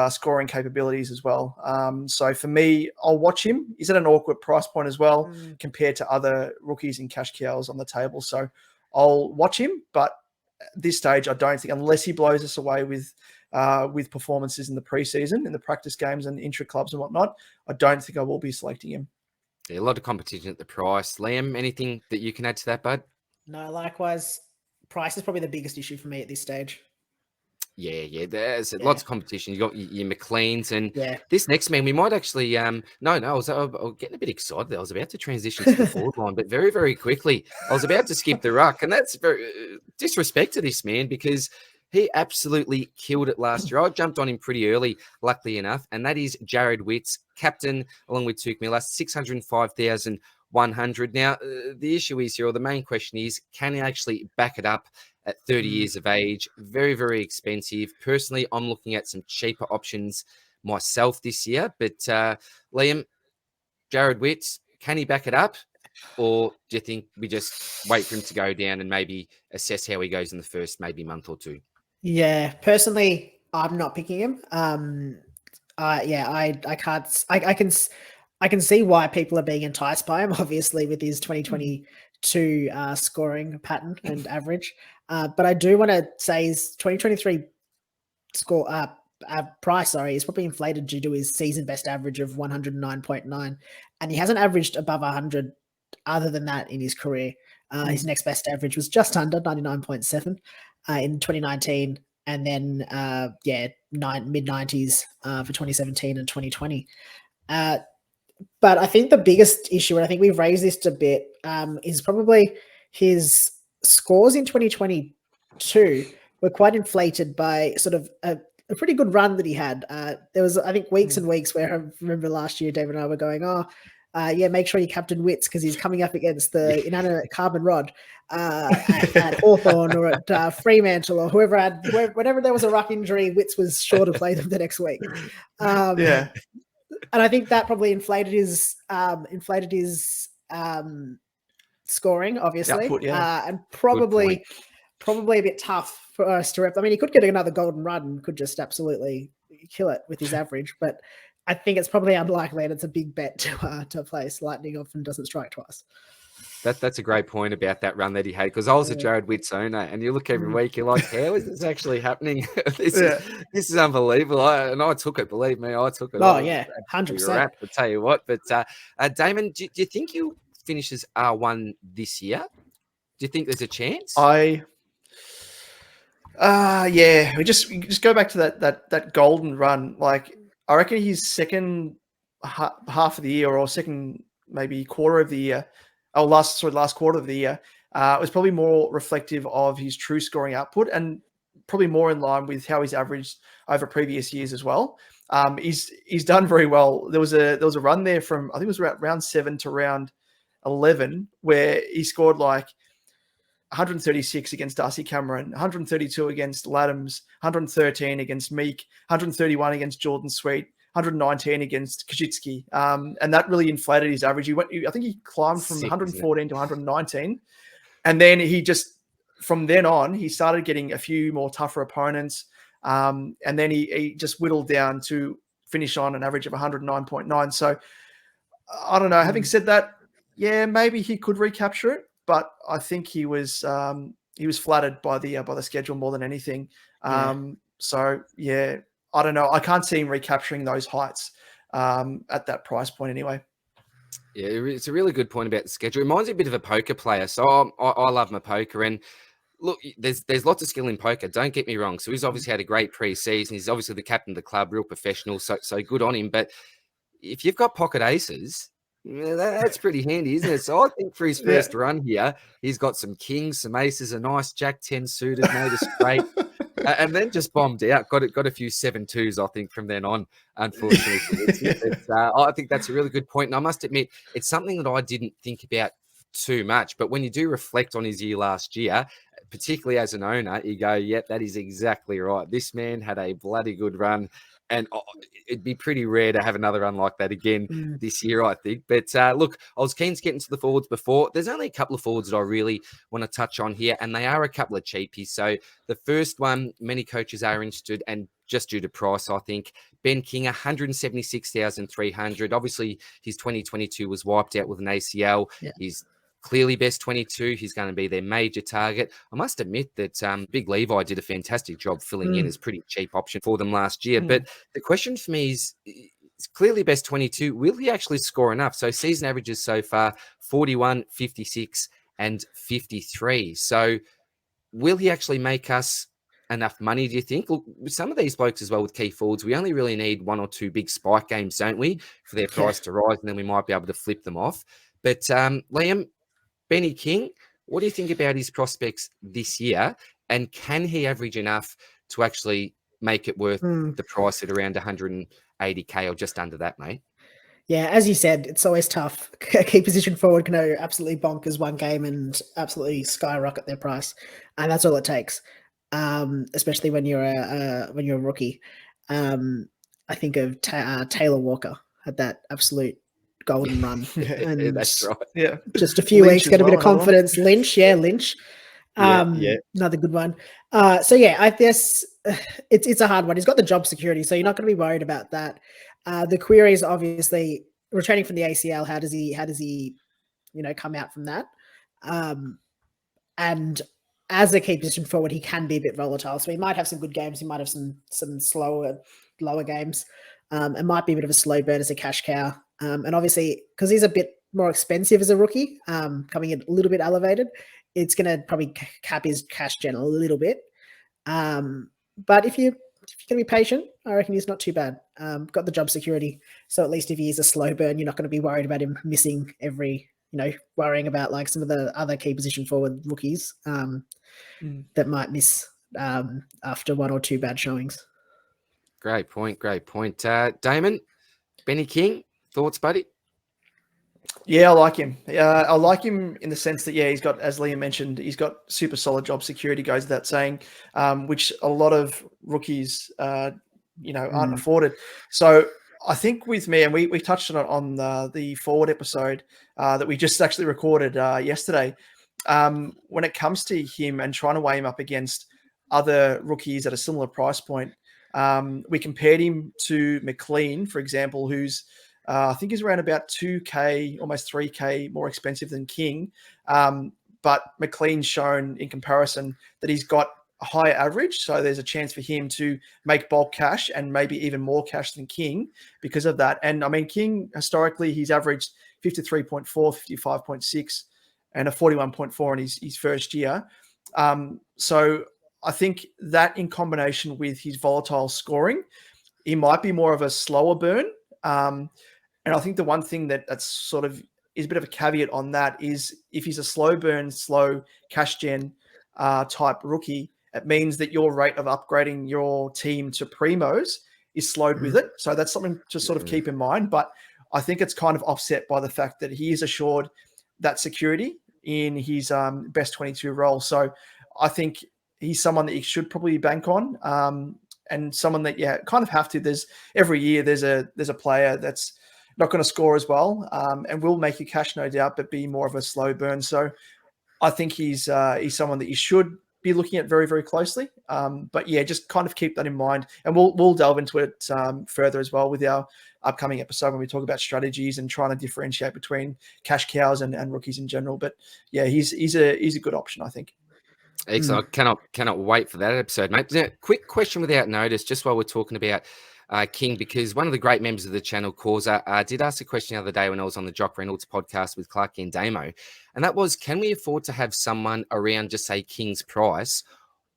scoring capabilities as well. So for me, I'll watch him. He's at an awkward price point as well compared to other rookies and cash cows on the table. So I'll watch him, but at this stage, I don't think, unless he blows us away with performances in the preseason, in the practice games and intra clubs and whatnot, I don't think I will be selecting him. Yeah, a lot of competition at the price. Liam, anything that you can add to that, bud? No, likewise, price is probably the biggest issue for me at this stage. Yeah. There's lots of competition. You got your McLeans, and this next man, we might actually. I was getting a bit excited. I was about to transition to the forward line, but very, very quickly, I was about to skip the ruck, and that's very disrespect to this man because he absolutely killed it last year. I jumped on him pretty early, luckily enough, and that is Jared Witts, captain, along with Tuke Miller, 605,100. Now, the issue is here, or the main question is, can he actually back it up at 30 years of age? Very, very expensive. Personally, I'm looking at some cheaper options myself this year. But Liam, Jared Witts, can he back it up? Or do you think we just wait for him to go down and maybe assess how he goes in the first maybe month or two? Yeah, personally, I'm not picking him. I can't. I can see why people are being enticed by him. Obviously, with his 2022 scoring pattern and average, but I do want to say his 2023 score price. Sorry, is probably inflated due to his season best average of 109.9, and he hasn't averaged above 100 other than that in his career. His next best average was just under 99.7 in 2019, and then mid-90s for 2017 and 2020. But I think the biggest issue, and I think we've raised this a bit, is probably his scores in 2022 were quite inflated by sort of a pretty good run that he had. There was, I think, weeks and weeks where I remember last year, David and I were going, make sure you captain Witts because he's coming up against the inanimate carbon rod at Hawthorn or at Fremantle or whenever there was a ruck injury, Witts was sure to play them the next week. And I think that probably inflated his scoring, obviously, Output, and probably a bit tough for us to rep. I mean, he could get another golden run and could just absolutely kill it with his average, but I think it's probably unlikely, and it's a big bet to place. Lightning often doesn't strike twice. That's a great point about that run that he had, because I was a Jared Witts owner, and you look every week, you're like, how is this actually happening? This is unbelievable. I took it, believe me, I took it. Oh, yeah, 100%. I'll tell you what. But Damon, do you think he finishes R1 this year? Do you think there's a chance? We just go back to that golden run. Like, I reckon his second half of the year, or second maybe quarter of the year, last quarter of the year, was probably more reflective of his true scoring output and probably more in line with how he's averaged over previous years as well. He's done very well. There was a run there from, I think it was around round 7 to round 11 where he scored like 136 against Darcy Cameron, 132 against Laddams, 113 against Meek, 131 against Jordan Sweet, 119 against Kajitsky. And that really inflated his average. I think he climbed from 114 to 119. And then from then on, he started getting a few more tougher opponents. And then he just whittled down to finish on an average of 109.9. So I don't know. Having said that, maybe he could recapture it, but I think he was flattered by the schedule more than anything. So I don't know. I can't see him recapturing those heights at that price point anyway. Yeah, it's a really good point about the schedule. It reminds me a bit of a poker player. So I love my poker, and look, there's lots of skill in poker. Don't get me wrong. So he's obviously had a great pre-season. He's obviously the captain of the club, real professional. So good on him. But if you've got pocket aces, that's pretty handy, isn't it? So I think for his first run here, he's got some kings, some aces, a nice Jack 10 suited, made a straight, and then just bombed out. Got a few 7-2s, I think, from then on, unfortunately. But, I think that's a really good point. And I must admit, it's something that I didn't think about too much. But when you do reflect on his year last year, particularly as an owner, you go, yep, that is exactly right. This man had a bloody good run. And it'd be pretty rare to have another run like that again this year, I think. But look, I was keen to get into the forwards before. There's only a couple of forwards that I really want to touch on here, and they are a couple of cheapies. So the first one, many coaches are interested, and just due to price, I think. Ben King, 176,300. Obviously, his 2022 was wiped out with an ACL. Yeah. He's clearly best 22. He's going to be their major target. I must admit that Big Levi did a fantastic job filling in as pretty cheap option for them last year. But the question for me is, it's clearly best 22. Will he actually score enough? So season averages so far, 41, 56, and 53. So will he actually make us enough money, do you think? Look, with some of these blokes as well with key forwards, we only really need one or two big spike games, don't we, for their price to rise, and then we might be able to flip them off. But Liam, Benny King, what do you think about his prospects this year? And can he average enough to actually make it worth the price at around 180K or just under that, mate? Yeah, as you said, it's always tough. Key position forward can go absolutely bonkers one game and absolutely skyrocket their price, and that's all it takes. Especially when you're a rookie. I think of Taylor Walker had that absolute golden run. And that's right. Yeah, just a few Lynch weeks, get a bit of well, confidence. Lynch. Another good one. So yeah, I guess it's a hard one. He's got the job security, so you're not going to be worried about that. The query is obviously returning from the ACL. How does he, come out from that? And as a key position forward, he can be a bit volatile. So he might have some good games. He might have some slower, lower games. It might be a bit of a slow burn as a cash cow. And obviously, because he's a bit more expensive as a rookie, coming in a little bit elevated, it's going to probably cap his cash gen a little bit. But if you're going to be patient, I reckon he's not too bad. Got the job security. So at least if he is a slow burn, you're not going to be worried about him missing every, worrying about like some of the other key position forward rookies that might miss after one or two bad showings. Great point. Damon, Benny King, thoughts, buddy? Yeah, I like him. I like him in the sense that, he's got, as Liam mentioned, he's got super solid job security, goes without saying, which a lot of rookies, aren't afforded. So I think with me, and we touched on the forward episode that we just actually recorded yesterday, when it comes to him and trying to weigh him up against other rookies at a similar price point, we compared him to McLean, for example, who's I think he's around about 2K, almost 3K more expensive than King. But McLean's shown in comparison that he's got a higher average. So there's a chance for him to make bulk cash and maybe even more cash than King because of that. And I mean, King, historically, he's averaged 53.4, 55.6 and a 41.4 in his first year. So I think that in combination with his volatile scoring, he might be more of a slower burn. And I think the one thing that's sort of is a bit of a caveat on that is if he's a slow burn, slow cash gen type rookie, it means that your rate of upgrading your team to primos is slowed with it. So that's something to sort of keep in mind. But I think it's kind of offset by the fact that he is assured that security in his best 22 role. So I think he's someone that you should probably bank on. And someone that, kind of have to. There's every year there's a player that's not going to score as well, and will make you cash, no doubt, but be more of a slow burn. So I think he's someone that you should be looking at very, very closely. But just kind of keep that in mind, and we'll delve into it further as well with our upcoming episode when we talk about strategies and trying to differentiate between cash cows and rookies in general. But he's a good option, I think. Excellent. I cannot wait for that episode, mate. Now, quick question without notice, just while we're talking about King, because one of the great members of the channel, Causa, did ask a question the other day when I was on the Jock Reynolds podcast with Clark and Damo, and that was, can we afford to have someone around, just say King's price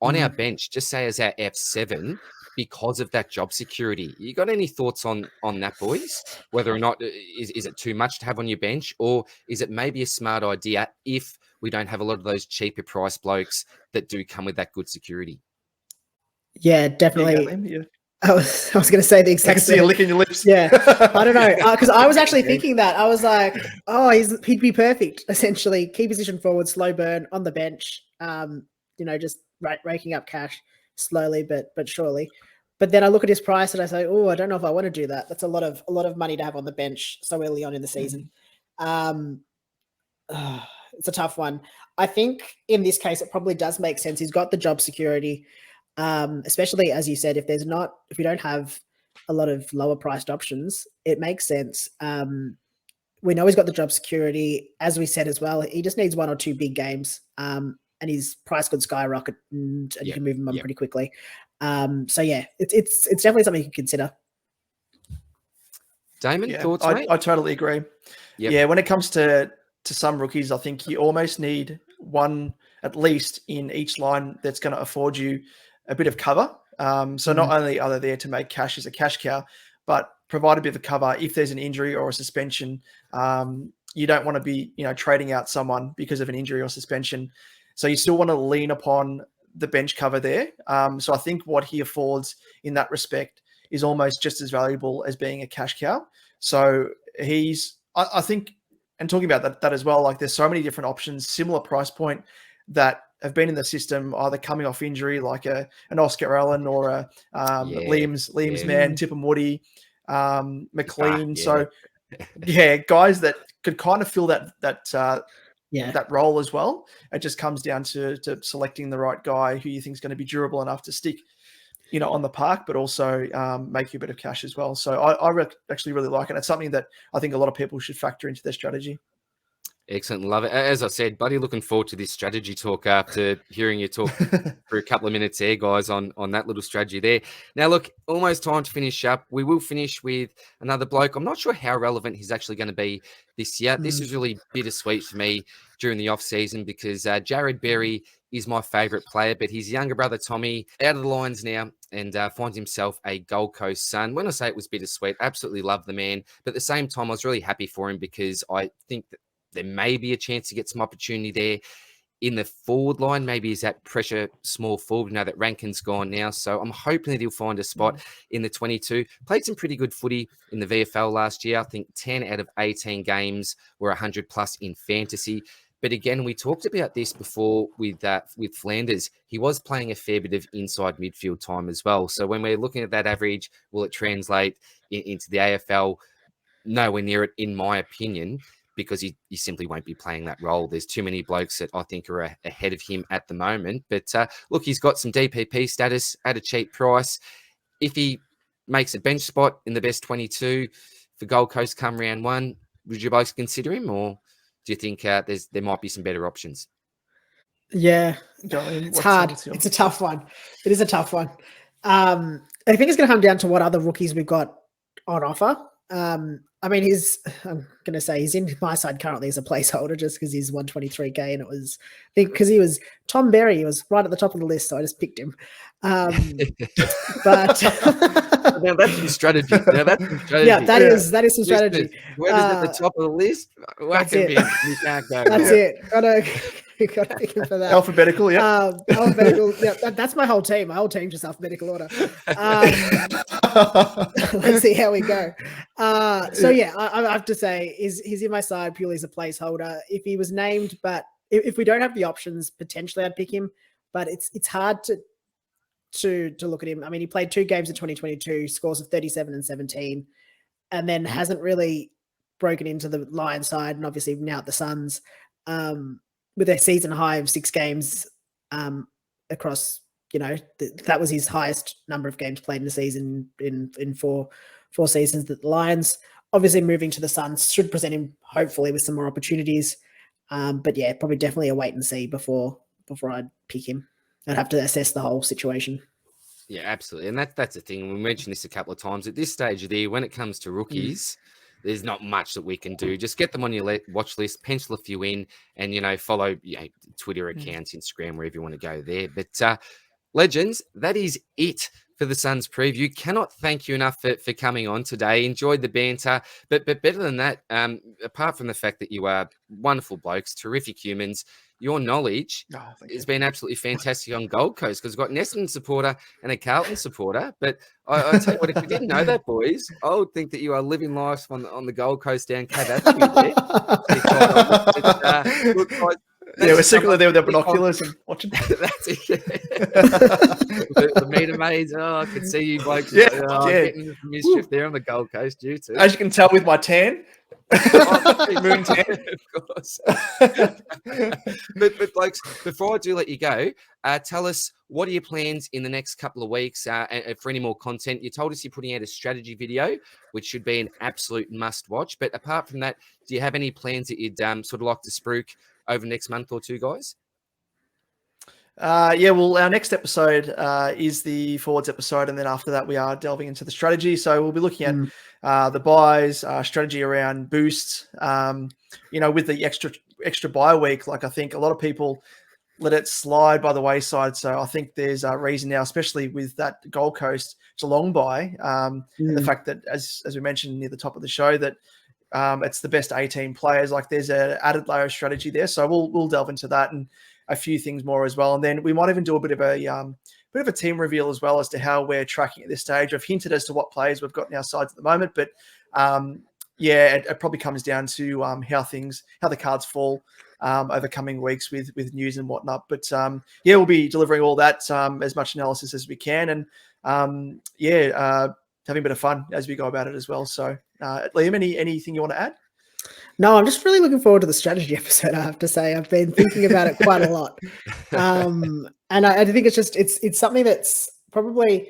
on our bench, just say as our F7, because of that job security? You got any thoughts on that, boys? Whether or not is it too much to have on your bench, or is it maybe a smart idea if we don't have a lot of those cheaper price blokes that do come with that good security? Yeah, definitely. I was going to say the exact same. I can see you licking your lips. Yeah, I don't know, because I was actually thinking that. I was like, he'd be perfect, essentially. Key position forward, slow burn, on the bench. just raking up cash slowly but surely. But then I look at his price and I say, oh, I don't know if I want to do that. That's a lot of money to have on the bench so early on in the season. It's a tough one. I think in this case, it probably does make sense. He's got the job security, especially as you said, if you don't have a lot of lower priced options, it makes sense. We know he's got the job security, as we said as well. He just needs 1 or 2 big games, and his price could skyrocket, and you can move him on pretty quickly. So yeah, it's definitely something you can consider. Damon, thoughts, mate? I totally agree. Yep. Yeah, when it comes to some rookies, I think you almost need one at least in each line that's going to afford you a bit of cover. So not only are they there to make cash as a cash cow, but provide a bit of cover if there's an injury or a suspension. You don't want to be, trading out someone because of an injury or suspension. So you still want to lean upon the bench cover there. So I think what he affords in that respect is almost just as valuable as being a cash cow. So I think, and talking about that as well, like there's so many different options, similar price point that have been in the system, either coming off injury, like an Oscar Allen or a Liam's man, Tippum Woody, McLean. So guys that could kind of fill that role as well. It just comes down to selecting the right guy who you think is going to be durable enough to stick, on the park, but also make you a bit of cash as well. So I actually really like it. It's something that I think a lot of people should factor into their strategy. Excellent. Love it. As I said, buddy, looking forward to this strategy talk after hearing you talk for a couple of minutes there, guys, on that little strategy there. Now, look, almost time to finish up. We will finish with another bloke. I'm not sure how relevant he's actually going to be this year. This is really bittersweet for me during the off-season because Jared Berry is my favourite player, but his younger brother, Tommy, out of the Lions now and finds himself a Gold Coast son. When I say it was bittersweet, absolutely love the man. But at the same time, I was really happy for him because I think that there may be a chance to get some opportunity there in the forward line. Maybe he's that pressure small forward. We know that Rankin's gone now. So I'm hoping that he'll find a spot in the 22. Played some pretty good footy in the VFL last year. I think 10 out of 18 games were 100 plus in fantasy. But again, we talked about this before with Flanders. He was playing a fair bit of inside midfield time as well. So when we're looking at that average, will it translate into the AFL? Nowhere near it, in my opinion, because he simply won't be playing that role. There's too many blokes that I think are ahead of him at the moment. But look, he's got some DPP status at a cheap price. If he makes a bench spot in the best 22 for Gold Coast come round 1, would you both consider him, or do you think there might be some better options? Yeah, it's hard. It's a tough one. It is a tough one. I think it's going to come down to what other rookies we've got on offer. I mean, I'm going to say he's in my side currently as a placeholder just because he's 123k, and it was, I think, because he was Tom Berry, he was right at the top of the list, so I just picked him. But now that's some strategy. Yeah, that is some strategy. Where is at the top of the list? That's it. You can't go. That's it. Got to pick him for that. Alphabetical, yeah. Alphabetical, yeah. That's my whole team. My whole team's just alphabetical order. Let's see how we go. So yeah, I have to say, he's in my side purely as a placeholder. If he was named, but if we don't have the options, potentially I'd pick him. But it's hard to look at him. I mean, he played 2 games in 2022, scores of 37 and 17, and then hasn't really broken into the Lions side, and obviously now at the Suns. With a season high of 6 games across, that was his highest number of games played in the season in four seasons at the Lions. Obviously, moving to the Suns should present him, hopefully, with some more opportunities. But yeah, probably definitely a wait and see before I'd pick him. I'd have to assess the whole situation. Yeah, absolutely. And that's the thing. We mentioned this a couple of times. At this stage of the year, when it comes to rookies, there's not much that we can do. Just get them on your watch list, pencil a few in, and, follow Twitter accounts, Instagram, wherever you want to go there. But legends, that is it for the Suns preview. Cannot thank you enough for coming on today. Enjoyed the banter. But better than that, apart from the fact that you are wonderful blokes, terrific humans, your knowledge has been absolutely fantastic on Gold Coast, because we've got an Essendon supporter and a Carlton supporter. But I tell you what, if you didn't know that, boys, I would think that you are living life on the Gold Coast down Cape Avenue there. Look, guys, Yeah, we're just secretly there with our click on- binoculars and watching. That's it. The meter maids. Oh, I could see you blokes Yeah, getting into mischief there on the Gold Coast. You too. As you can tell with my tan. Moon tan. Of course. but blokes, before I do let you go, tell us, what are your plans in the next couple of weeks and for any more content? You told us you're putting out a strategy video, which should be an absolute must watch. But apart from that, do you have any plans that you'd sort of like to spruik over the next month or two, guys? Yeah, well, our next episode is the forwards episode, and then after that, we are delving into the strategy. So we'll be looking at the buys, strategy around boosts. With the extra buy week, like I think a lot of people let it slide by the wayside. So I think there's a reason now, especially with that Gold Coast Geelong buy, and the fact that, as we mentioned near the top of the show, that it's the best 18 players. Like there's an added layer of strategy there. So we'll delve into that and a few things more as well. And then we might even do a bit of a team reveal as well as to how we're tracking at this stage. I've hinted as to what players we've got in our sides at the moment, but it probably comes down to how the cards fall over coming weeks with news and whatnot. But we'll be delivering all that, as much analysis as we can, and having a bit of fun as we go about it as well. So Liam, anything you want to add? No, I'm just really looking forward to the strategy episode. I have to say, I've been thinking about it quite a lot, and I think it's something that's probably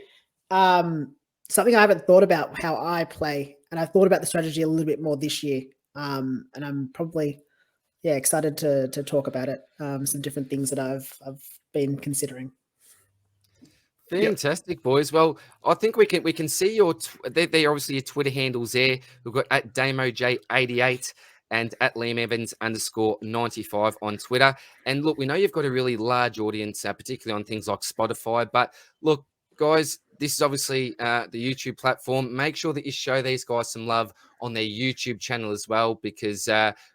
something I haven't thought about how I play, and I've thought about the strategy a little bit more this year. And I'm probably excited to talk about it. Some different things that I've been considering. Fantastic, boys. Well, I think we can see they're obviously your Twitter handles there. We've got at DamoJ88 and at Liam Evans _95 on Twitter. And look, we know you've got a really large audience, particularly on things like Spotify. But look, guys, this is obviously the YouTube platform. Make sure that you show these guys some love on their YouTube channel as well, because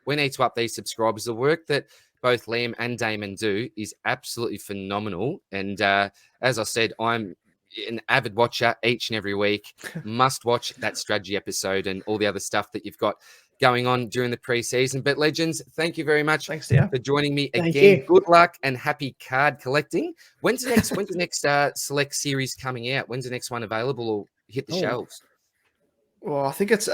we need to up these subscribers. The work that both Liam and Damon do is absolutely phenomenal. And as I said, I'm an avid watcher each and every week. Must watch that strategy episode and all the other stuff that you've got going on during the preseason. But legends, thank you very much for joining me again. Good luck and happy card collecting. When's the next select series coming out? When's the next one available or hit the shelves? Well, I think it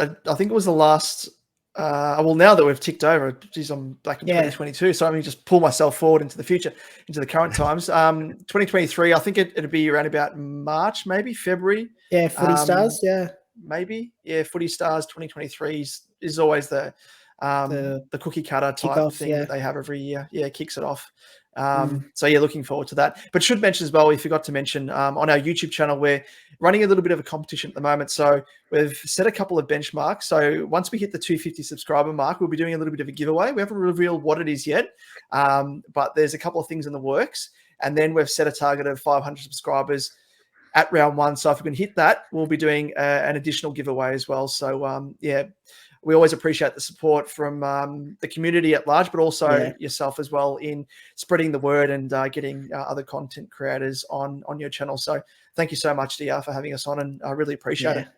was the last. Well, now that we've ticked over, geez, I'm back in 2022. So let me just pull myself forward into the future, into the current times. 2023, I think it'd be around about March, maybe February. Yeah, Footy Stars. Yeah, maybe. Yeah, Footy Stars 2023 is always the cookie cutter type thing that they have every year. Yeah, it kicks it off. So looking forward to that. But should mention as well, we forgot to mention on our YouTube channel, we're running a little bit of a competition at the moment. So we've set a couple of benchmarks. So once we hit the 250 subscriber mark, we'll be doing a little bit of a giveaway. We haven't revealed what it is yet, but there's a couple of things in the works. And then we've set a target of 500 subscribers at round one. So if we can hit that, we'll be doing an additional giveaway as well. So we always appreciate the support from the community at large, but also yourself as well in spreading the word and getting other content creators on your channel. So thank you so much, DR, for having us on, and I really appreciate it.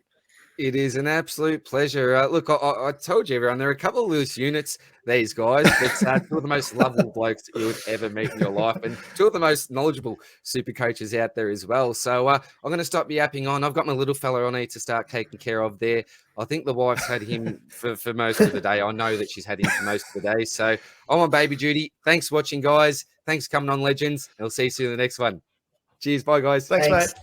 It is an absolute pleasure. Look, I told you, everyone, there are a couple of loose units, these guys, but two of the most lovable blokes that you would ever meet in your life, and two of the most knowledgeable super coaches out there as well. So I'm going to stop yapping on. I've got my little fella I need to start taking care of there. I think the wife's had him for most of the day. I know that she's had him for most of the day. So I'm on baby duty. Thanks for watching, guys. Thanks for coming on, legends. I'll see you soon in the next one. Cheers. Bye, guys. Thanks. Mate.